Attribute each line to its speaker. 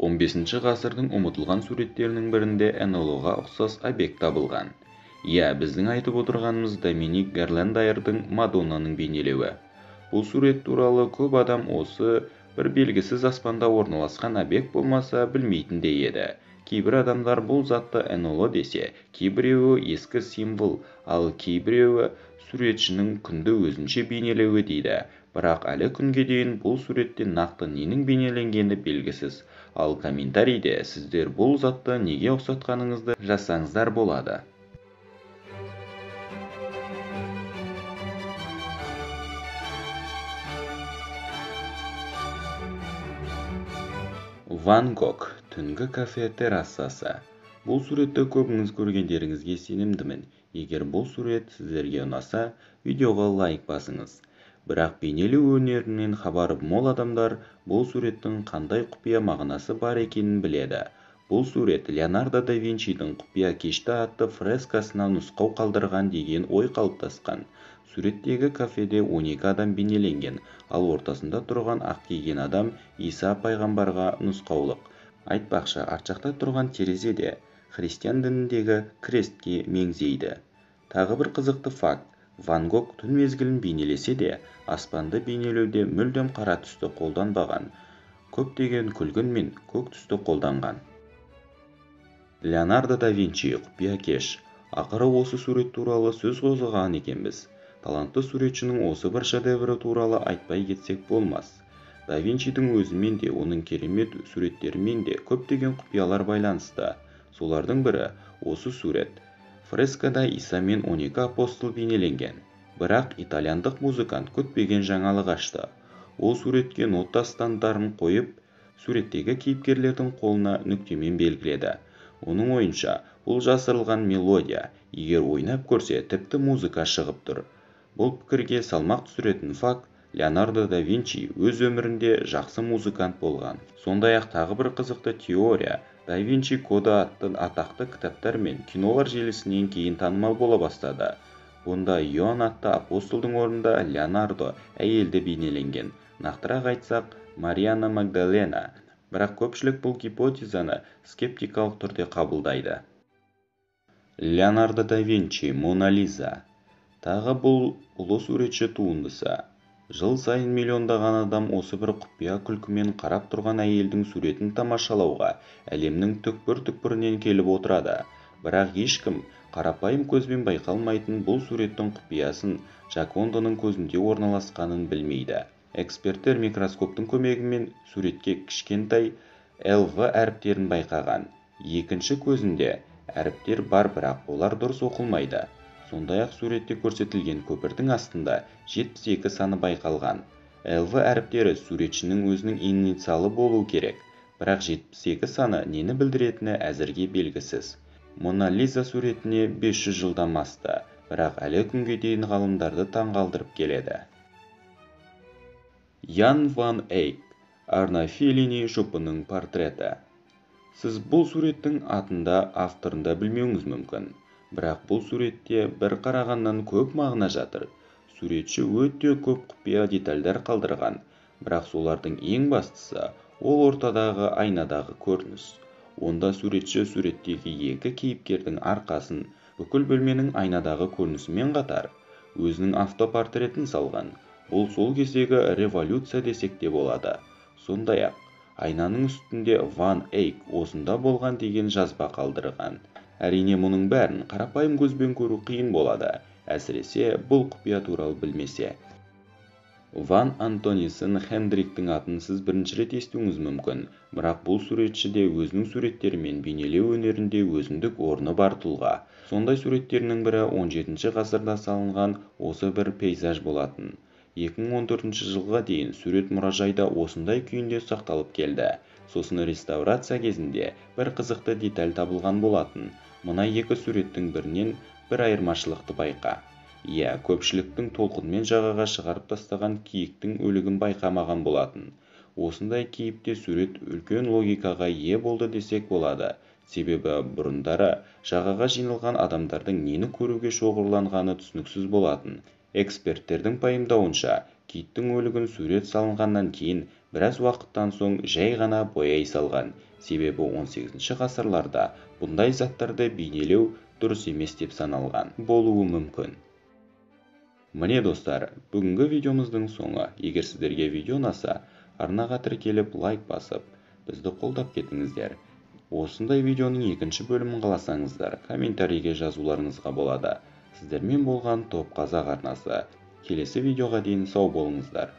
Speaker 1: 15 ғасырдың ұмытылған суреттерінің бірінде НЛО-ға ұқсас объект табылған. Иә, біздің айтып отырғанымыз Доминик Герлендайрдың Мадоннаның бейнелеуі. Бұл сурет туралы көп адам осы бір белгісіз аспанда орналасқан объект болмаса білмейтін де еді. Кейбір адамдар бұл затты НЛО десе, кейбіреуі ескі символ, ал кейбіреуі суретшінің күнді өзінше бейнелеуі дейді. Бірақ әлі күнге дейін бұл суретте нақты ненің бейнеленгені белгісіз. Ал комментарийде сіздер бұл затты неге ұқсатқаныңызды жазсаңыздар болады. Ван Гог, түнгі кафе террасасы. Бұл суретті көбіңіз көргендеріңізге сенімдімін. Егер бұл сурет сіздерге ұнаса, видеоға лайк басыңыз. Бірақ бейнелеу өнерінен хабары мол адамдар бұл суреттің қандай құпия мағынасы бар екенін біледі. Бұл сурет Леонардо да Винчидің құпия кешті атты фрескасына нұсқау қалдырған деген ой қалыптасқан. Суреттегі кафеде 12 адам бейнеленген, ал ортасында тұрған ақ киген адам Иса пайғамбарға нұсқаулық. Айтпақшы, арт жақта тұрған терезе христиан дініндегі крестке меңзейді. Тағы бір қызықты факт. Ван Гог түн мезгілін бейнелесе де, аспанды бейнелеуде мүлдем қара түсті қолданбаған. Көптеген күлгін мен көк түсті қолданған. Леонардо да Винчи құпия кеш. Ақыры осы сурет туралы сөз қозғаған екенбіз. Талантты суретшінің осы бір шедеврі туралы айтпай кетсек болмас. Да Винчидің өзімен де, оның керемет суреттерімен де көптеген құпиялар байланысты. Солардың бірі осы сурет. Фрескада Иса мен 12 апостол бейнеленген. Бірақ итальяндық музыкант күтпеген жаңалық ашты. Ол суретке нота стандарттарын қойып, суреттегі кейіпкерлердің қолына нүктемен белгіледі. Оның ойынша, бұл жасырылған мелодия, егер ойнап көрсе, тіпті музыка шығып тұр. Бұл пікірге салмақ түсіретін факт, Леонардо да Винчи өз өмірінде жақсы музыкант болған. Сондай-ақ тағы бір қызықты теория, Да Винчи коды атты атақты кітаптар мен кинолар желісінен кейін танымал бола бастады. Бұнда Иоанн атты апостолдың орнында Леонардо әйелді бейнеленген. Нақтырақ айтсақ, Мариана Магдалена. Бірақ көпшілік бұл гипотезаны скептикалық түрде қабылдайды. Леонардо да Винчи, Мона Лиза. Тағы бұл ұлы суретші туындысы. Жыл сайын миллиондаған адам осы бір құпия күлкімен қарап тұрған әйелдің суретін тамашалауға әлемнің түкпір-түкпірінен келіп отырады. Бірақ ешкім қарапайым көзбен байқалмайтын бұл суреттің құпиясын Джакондоның көзінде орналасқанын білмейді. Эксперттер микроскоптың көмегімен суретке кішкентай LV әріптерін байқаған. Екінші көзінде әріптер бар, бірақ олар дұрыс оқылмайды. Сондай-ақ суретте көрсетілген көпірдің астында 72 саны байқалған. LV әріптері суретшінің өзінің инициалы болу керек, бірақ 72 саны нені білдіретіні әзірге белгісіз. Мона Лиза суретіне 500 жылдан асты, бірақ әлі күнге дейін ғалымдарды таңғалдырып келеді. Ян ван Эйк, Арна Феллини жұпының портреті. Сіз бұл суреттің атында авторында білмеуіңіз мүмкін. Бірақ бұл суретте бір қарағаннан көп мағына жатыр. Суретші өте көп құпия детальдар қалдырған, бірақ солардың ең бастысы ол ортадағы айнадағы көрініс. Онда суретші суреттегі екі кейіпкердің арқасын бүкіл бөлменің айнадағы көрінісімен қатар өзінің автопортретін салған. Бұл сол кездегі революция десек те болады. Сондай-ақ, айнаның үстінде Ван Эйк осында болған деген жазба қалдырған. Әрине, мұның бәрін қарапайым көзбен көру қиын болады, әсіресе бұл құпия туралы білмесе. Ван Антонисон Хендриктің атын сіз бірінші рет естуіңіз мүмкін, бірақ бұл суретшіде өзінің суреттерімен бейнелеу өнерінде өзіндік орны бар тұлға. Сондай суреттерінің бірі 17 ғасырда салынған осы бір пейзаж болатын. 2014 жылға дейін сурет мұражайда осындай күйінде сақталып келді. Сосын реставрация кезінде бір қызықты деталь табылған болатын. Мына екі суреттің бірінен бір айырмашылықты байқа. Иә, көпшіліктің толқынмен жағаға шығарып тастаған киіктің өлігін байқамаған болатын. Осындай кейіпте сурет үлкен логикаға ие болды десек болады. Себебі бұрындары жағаға жиналған адамдардың нені көруге шоғырланғаны түсініксіз болатын. Эксперттердің пайымдауынша, киттің өлігін сурет салынғаннан кейін біраз уақыттан соң жай ғана бояй салған, себебі 18 ғасырларда бұндай заттарды бейнелеу дұрыс емес деп саналған болуы мүмкін. Міне достар, бүгінгі видеомыздың соңы. Егер сіздерге видео ұнаса, арнаға тіркеліп лайк басып, бізді қолдап кетіңіздер. Осындай видеоның екінші бөлімін қаласаңыздар, комментарийге жазуларыңызға болады. Сіздермен болған Топ Қазақ арнасы. Келесі видеоға дейін сау болыңыздар.